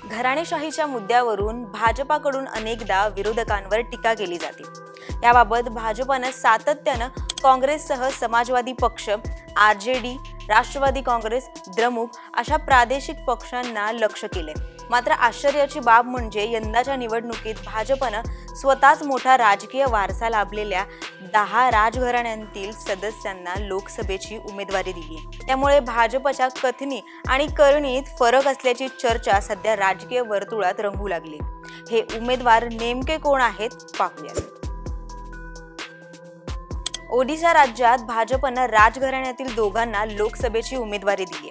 घराणेशाहीच्या मुद्द्यावरून भाजपाकडून अनेकदा विरोधकांवर टीका केली जाते। याबाबत भाजपने सातत्याने काँग्रेससह समाजवादी पक्ष, आरजेडी, राष्ट्रवादी काँग्रेस, द्रमुक अशा प्रादेशिक पक्षांना लक्ष केले। मात्र आश्चर्याची बाब म्हणजे यंदाच्या निवडणुकीत भाजपने स्वतःच मोठा राजकीय वारसा लाभलेल्या 10 राजघराण्यांतील सदस्यांना लोकसभेची उमेदवारी दिली। त्यामुळे भाजपच्या कथनी आणि करणीत फरक असल्याची चर्चा सध्या राजकीय वर्तुळात रंगू लागली। हे उमेदवार नेमके कोण आहेत पाहूया। ओडिशा राज्यात भाजपने राजघराण्यातील दोघांना लोकसभेची उमेदवारी दिली।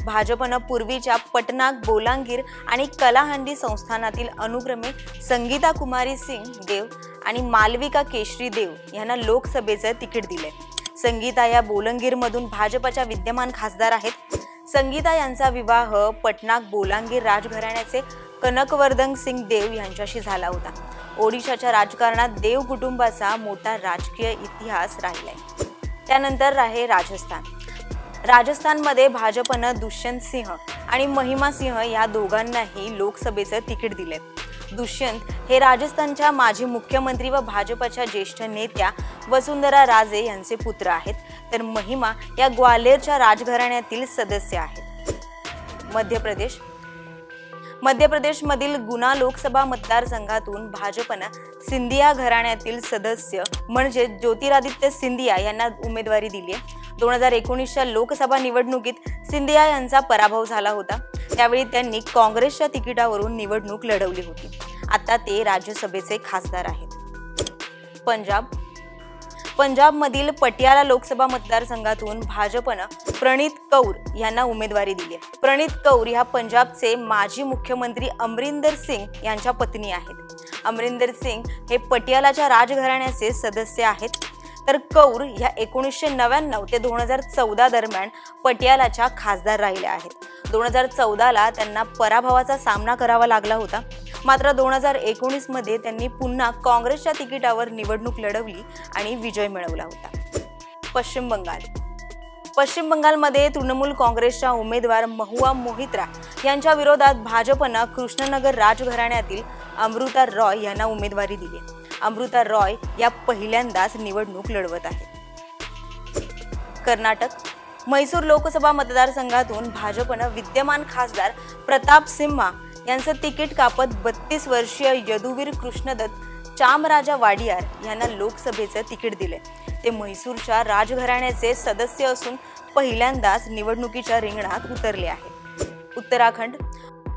भाजपने पूर्वीच्या पटनाक, बोलांगीर आणि कलाहंडी संस्थानातील अनुक्रमे संगीता कुमारी सिंग देव आणि मालविका केशरी देव यांना लोकसभेचे तिकीट दिले। संगीता या बोलांगीरमधून भाजपच्या विद्यमान खासदार आहेत। संगीता यांचा विवाह पटनाक बोलांगीर राजघराण्याचे कनकवर्धन सिंग देव यांच्याशी झाला होता। ओडिशाच्या राजकारणात देव कुटुंबाचा मोठा राजकीय इतिहास राहिलाय। त्यानंतर आहे राजस्थान। राजस्थानमध्ये भाजपने दुष्यंत सिंह आणि महिमा सिंह या दोघांनाही लोकसभेचे तिकीट दिले। दुष्यंत हे राजस्थानच्या माजी मुख्यमंत्री व भाजपच्या ज्येष्ठ नेत्या वसुंधरा राजे यांचे पुत्र आहेत, तर महिमा या ग्वाल्हेरच्या राजघराण्यातील सदस्य आहेत। मध्य प्रदेशमधील गुना लोकसभा मतदारसंघातून भाजपने सिंधिया घराण्यातील सदस्य म्हणजे ज्योतिरादित्य सिंधिया यांना उमेदवारी दिली। 2019च्या लोकसभा निवडणुकीत सिंधिया यांचा पराभव झाला होता। त्यावेळी त्यांनी काँग्रेसच्या तिकिटावरून निवडणूक लढवली होती। आता ते राज्यसभेचे खासदार आहेत। पंजाबमधील पटियाला लोकसभा मतदारसंघातून भाजपने प्रणीत कौर यांना उमेदवारी दिली। प्रणीत कौर ह्या पंजाबचे माजी मुख्यमंत्री अमरिंदर सिंग यांच्या पत्नी आहेत। अमरिंदर सिंग हे पटियालाच्या राजघराण्याचे सदस्य आहेत, तर कौर ह्या 1999 ते 2014 दरम्यान पटियालाच्या खासदार राहिल्या आहेत। 2014ला त्यांना पराभवाचा सामना करावा लागला होता। मात्र 2019 मध्ये त्यांनी पुन्हा काँग्रेसच्या तिकिटावर निवडणूक लढवली आणि विजय मिळवला होता। पश्चिम बंगालमध्ये तृणमूल काँग्रेसच्या उमेदवार महुआ मोहित्रा यांच्या विरोधात भाजपने कृष्णनगर राजघराण्यातील अमृता रॉय यांना उमेदवारी दिली। अमृता रॉय या पहिल्यांदाच निवडणूक लढवत आहेत। कर्नाटक मैसूर लोकसभा मतदारसंघातून भाजपने विद्यमान खासदार प्रताप सिंहा यांचे तिकीट कापत 32 वर्षीय यदुवीर कृष्णदत्त चामराजा वाडियार यांना लोकसभेचे तिकीट दिले। ते म्हैसूरच्या राजघराण्याचे सदस्य असून पहिल्यांदाच निवडणुकीच्या रिंगणात उतरले आहेत।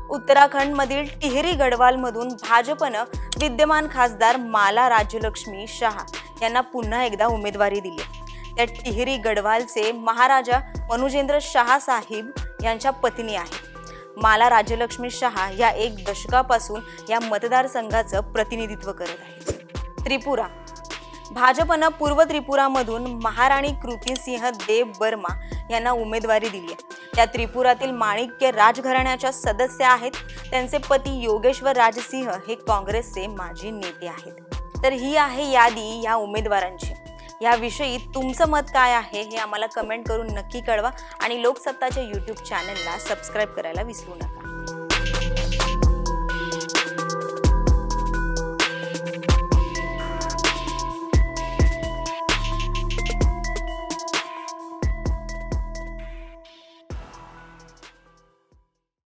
उत्तराखंडमधील टिहरी गढवालमधून भाजपने विद्यमान खासदार माला राज्यलक्ष्मी शाह यांना पुन्हा एकदा उमेदवारी दिली। त्या टिहरी गढवालचे महाराजा मनुजेंद्र शाह साहिब यांच्या पत्नी आहेत। माला राज्यलक्ष्मी शाह या 1 दशकापासून या मतदारसंघाचं प्रतिनिधित्व करत आहेत। त्रिपुरा भाजपने पूर्व त्रिपुरामधून महाराणी कृती सिंह देव बर्मा यांना उमेदवारी दिली आहे। त्या त्रिपुरातील माणिक्य राजघराण्याच्या सदस्य आहेत। त्यांचे पती योगेश्वर राजसिंह हे काँग्रेसचे माजी नेते आहेत। तर ही आहे यादी या उमेदवारांची। याविषयी तुमचं मत काय आहे हे आम्हाला कमेंट करून नक्की कळवा आणि लोकसत्ताच्या YouTube चॅनलला सबस्क्राइब करायला विसरू नका।